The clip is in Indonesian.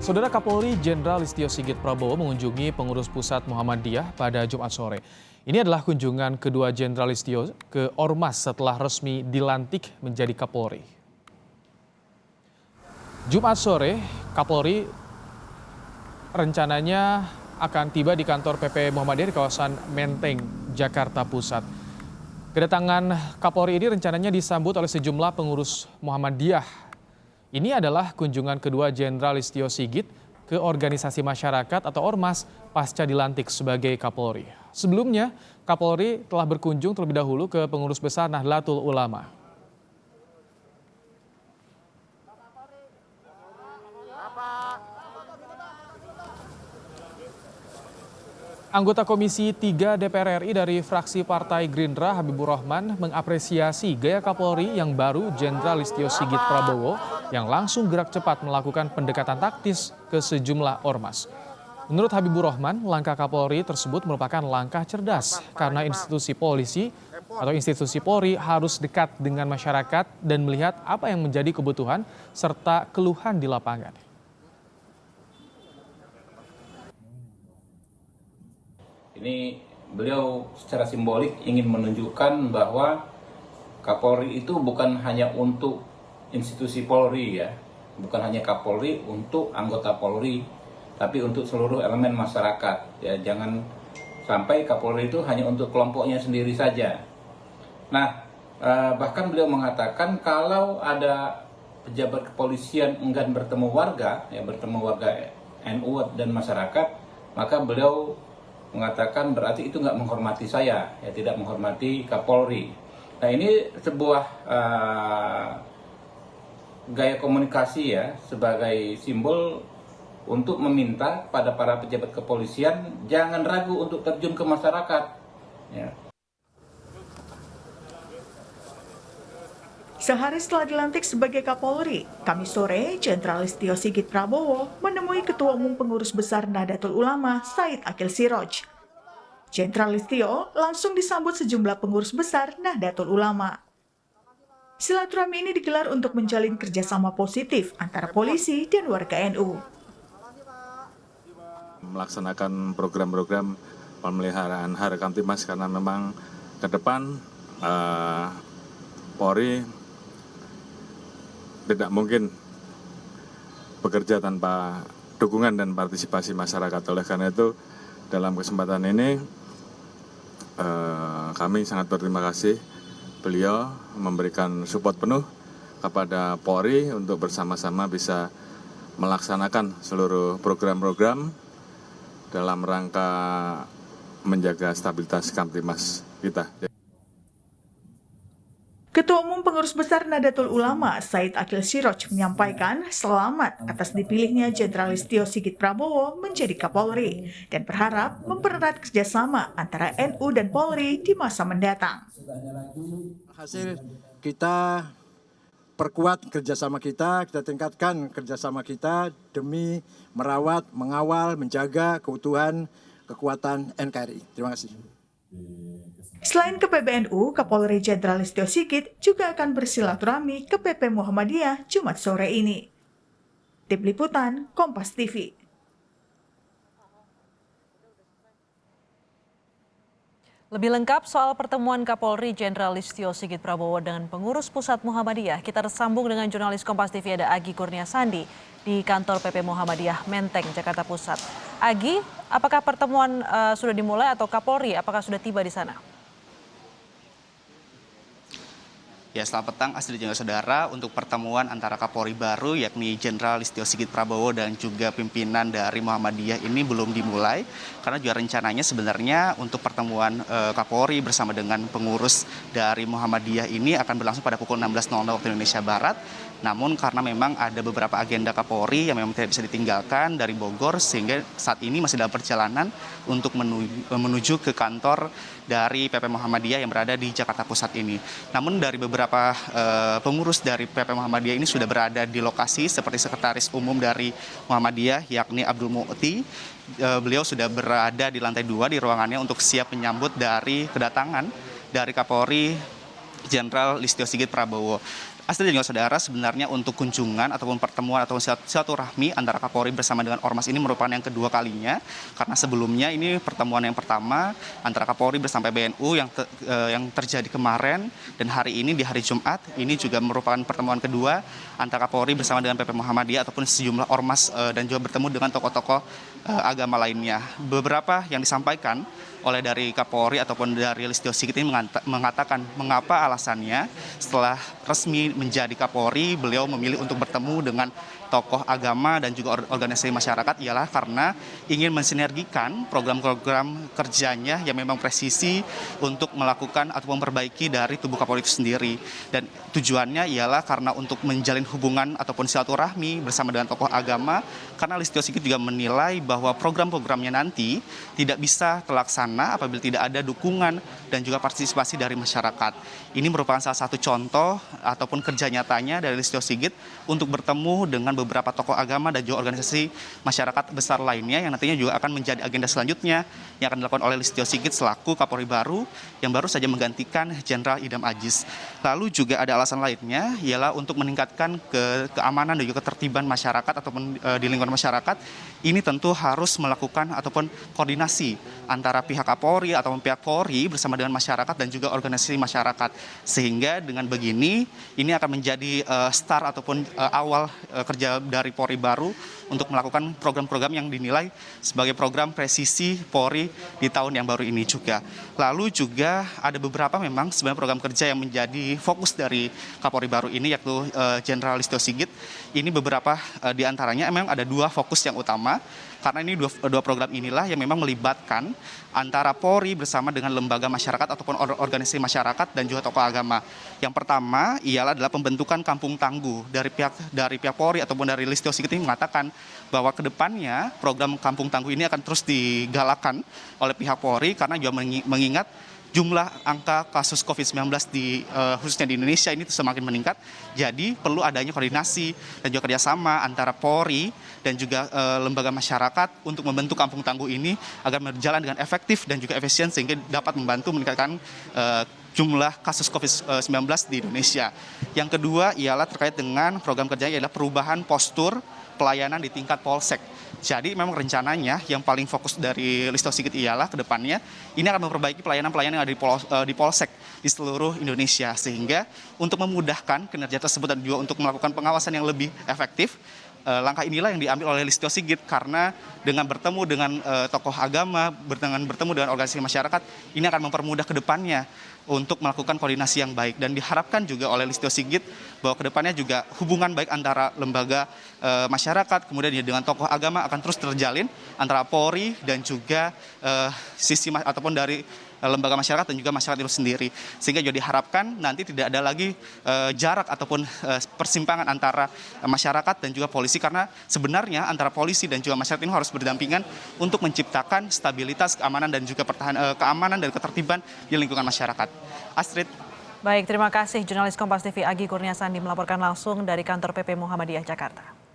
Saudara Kapolri Jenderal Listio Sigit Prabowo mengunjungi pengurus pusat Muhammadiyah pada Jumat sore. Ini adalah kunjungan kedua Jenderal Listio ke Ormas setelah resmi dilantik menjadi Kapolri. Jumat sore, Kapolri rencananya akan tiba di kantor PP Muhammadiyah di kawasan Menteng, Jakarta Pusat. Kedatangan Kapolri ini rencananya disambut oleh sejumlah pengurus Muhammadiyah. Ini adalah kunjungan kedua Jenderal Listio Sigit ke organisasi masyarakat atau Ormas pasca dilantik sebagai Kapolri. Sebelumnya, Kapolri telah berkunjung terlebih dahulu ke pengurus besar Nahdlatul Ulama. Anggota Komisi 3 DPR RI dari fraksi Partai Gerindra Habibur Rahman mengapresiasi gaya Kapolri yang baru Jenderal Listio Sigit Prabowo yang langsung gerak cepat melakukan pendekatan taktis ke sejumlah ormas. Menurut Habibur Rahman, langkah Kapolri tersebut merupakan langkah cerdas karena institusi polisi atau institusi Polri harus dekat dengan masyarakat dan melihat apa yang menjadi kebutuhan serta keluhan di lapangan. Ini beliau secara simbolik ingin menunjukkan bahwa Kapolri itu bukan hanya untuk institusi Polri ya, bukan hanya Kapolri untuk anggota Polri, tapi untuk seluruh elemen masyarakat. Ya, jangan sampai Kapolri itu hanya untuk kelompoknya sendiri saja. Nah, bahkan beliau mengatakan kalau ada pejabat kepolisian enggan bertemu warga, ya bertemu warga NU dan masyarakat, maka beliau mengatakan berarti itu nggak menghormati saya, ya tidak menghormati Kapolri. Nah ini sebuah gaya komunikasi ya sebagai simbol untuk meminta pada para pejabat kepolisian jangan ragu untuk terjun ke masyarakat. Ya. Sehari setelah dilantik sebagai Kapolri, Kamis sore, Jenderal Listio Sigit Prabowo menemui Ketua Umum Pengurus Besar Nahdlatul Ulama, Said Akil Siroj. Jenderal Listio langsung disambut sejumlah pengurus besar Nahdlatul Ulama. Silaturahmi ini digelar untuk menjalin kerjasama positif antara polisi dan warga NU. Melaksanakan program-program pemeliharaan Hari Kamtibmas karena memang ke depan Polri tidak mungkin bekerja tanpa dukungan dan partisipasi masyarakat. Oleh karena itu, dalam kesempatan ini kami sangat berterima kasih beliau memberikan support penuh kepada Polri untuk bersama-sama bisa melaksanakan seluruh program-program dalam rangka menjaga stabilitas Kamtibmas kita. Ketua Umum Pengurus Besar Nahdlatul Ulama, Said Akil Siroj menyampaikan selamat atas dipilihnya Jenderal Listio Sigit Prabowo menjadi Kapolri dan berharap mempererat kerjasama antara NU dan Polri di masa mendatang. Hasil kita perkuat kerjasama kita tingkatkan kerjasama kita demi merawat, mengawal, menjaga keutuhan, kekuatan NKRI. Terima kasih. Selain ke PBNU, Kapolri Jenderal Listio Sigit juga akan bersilaturahmi ke PP Muhammadiyah Jumat sore ini. Tim Liputan, Kompas TV. Lebih lengkap soal pertemuan Kapolri Jenderal Listio Sigit Prabowo dengan pengurus pusat Muhammadiyah, kita tersambung dengan jurnalis Kompas TV ada Agi Kurniasandi di kantor PP Muhammadiyah Menteng, Jakarta Pusat. Agi, apakah pertemuan sudah dimulai atau Kapolri apakah sudah tiba di sana? Ya, selamat petang Astrid dan saudara. Untuk pertemuan antara Kapolri baru yakni Jenderal Listio Sigit Prabowo dan juga pimpinan dari Muhammadiyah ini belum dimulai karena juga rencananya sebenarnya untuk pertemuan Kapolri bersama dengan pengurus dari Muhammadiyah ini akan berlangsung pada pukul 16.00 waktu Indonesia Barat. Namun karena memang ada beberapa agenda Kapolri yang memang tidak bisa ditinggalkan dari Bogor sehingga saat ini masih dalam perjalanan untuk menuju ke kantor dari PP Muhammadiyah yang berada di Jakarta Pusat ini. Namun dari beberapa pengurus dari PP Muhammadiyah ini sudah berada di lokasi seperti Sekretaris Umum dari Muhammadiyah yakni Abdul Mu'ti. Beliau sudah berada di lantai 2 di ruangannya untuk siap menyambut dari kedatangan dari Kapolri Jenderal Listio Sigit Prabowo. Astrid dan juga saudara, sebenarnya untuk kunjungan ataupun pertemuan atau silaturahmi antara Kapolri bersama dengan Ormas ini merupakan yang kedua kalinya, karena sebelumnya ini pertemuan yang pertama antara Kapolri bersama BNU yang terjadi kemarin, dan hari ini di hari Jumat ini juga merupakan pertemuan kedua antara Kapolri bersama dengan PP Muhammadiyah ataupun sejumlah Ormas dan juga bertemu dengan tokoh-tokoh agama lainnya. Beberapa yang disampaikan oleh dari Kapolri ataupun dari Listio Sigit ini mengatakan mengapa alasannya setelah resmi menjadi Kapolri beliau memilih untuk bertemu dengan tokoh agama dan juga organisasi masyarakat ialah karena ingin mensinergikan program-program kerjanya yang memang presisi untuk melakukan atau memperbaiki dari tubuh Kapolri itu sendiri. Dan tujuannya ialah karena untuk menjalin hubungan ataupun silaturahmi bersama dengan tokoh agama, karena Listio Sigit juga menilai bahwa program-programnya nanti tidak bisa terlaksana apabila tidak ada dukungan dan juga partisipasi dari masyarakat. Ini merupakan salah satu contoh ataupun kerja nyatanya dari Listio Sigit untuk bertemu dengan beberapa tokoh agama dan juga organisasi masyarakat besar lainnya yang nantinya juga akan menjadi agenda selanjutnya yang akan dilakukan oleh Listio Sigit selaku Kapolri baru yang baru saja menggantikan Jenderal Idam Aziz. Lalu juga ada alasan lainnya ialah untuk meningkatkan keamanan dan juga ketertiban masyarakat ataupun di lingkungan masyarakat. Ini tentu harus melakukan ataupun koordinasi antara pihak Kapolri ataupun pihak Polri bersama dengan masyarakat dan juga organisasi masyarakat. Sehingga dengan begini ini akan menjadi start ataupun awal kerja dari Polri baru untuk melakukan program-program yang dinilai sebagai program presisi Polri di tahun yang baru ini juga. Lalu juga ada beberapa memang sebenarnya program kerja yang menjadi fokus dari Kapolri baru ini, yaitu Jenderal Listio Sigit. Ini beberapa di antaranya memang ada dua fokus yang utama, karena ini dua program inilah yang memang melibatkan antara Polri bersama dengan lembaga masyarakat ataupun organisasi masyarakat dan juga tokoh agama. Yang pertama ialah adalah pembentukan kampung tangguh dari pihak Polri ataupun dari Listio Sigit ini mengatakan bahwa kedepannya program kampung tangguh ini akan terus digalakan oleh pihak Polri karena juga mengingat jumlah angka kasus COVID-19 khususnya di Indonesia ini semakin meningkat. Jadi perlu adanya koordinasi dan juga kerjasama antara Polri dan juga lembaga masyarakat untuk membentuk kampung tangguh ini agar berjalan dengan efektif dan juga efisien sehingga dapat membantu meningkatkan jumlah kasus COVID-19 di Indonesia. Yang kedua ialah terkait dengan program kerjanya adalah perubahan postur pelayanan di tingkat polsek. Jadi memang rencananya yang paling fokus dari Listio Sigit ialah ke depannya ini akan memperbaiki pelayanan-pelayanan yang ada di polsek di seluruh Indonesia, sehingga untuk memudahkan kinerja tersebut dan juga untuk melakukan pengawasan yang lebih efektif. Langkah inilah yang diambil oleh Listio Sigit karena dengan bertemu dengan tokoh agama, dengan bertemu dengan organisasi masyarakat, ini akan mempermudah ke depannya untuk melakukan koordinasi yang baik. Dan diharapkan juga oleh Listio Sigit bahwa ke depannya juga hubungan baik antara lembaga masyarakat, kemudian dengan tokoh agama akan terus terjalin antara Polri dan juga sisi ataupun dari lembaga masyarakat dan juga masyarakat itu sendiri, sehingga juga diharapkan nanti tidak ada lagi jarak ataupun persimpangan antara masyarakat dan juga polisi, karena sebenarnya antara polisi dan juga masyarakat ini harus berdampingan untuk menciptakan stabilitas keamanan dan juga keamanan dan ketertiban di lingkungan masyarakat. Astrid. Baik, terima kasih jurnalis Kompas TV Agi Kurniasandi melaporkan langsung dari kantor PP Muhammadiyah Jakarta.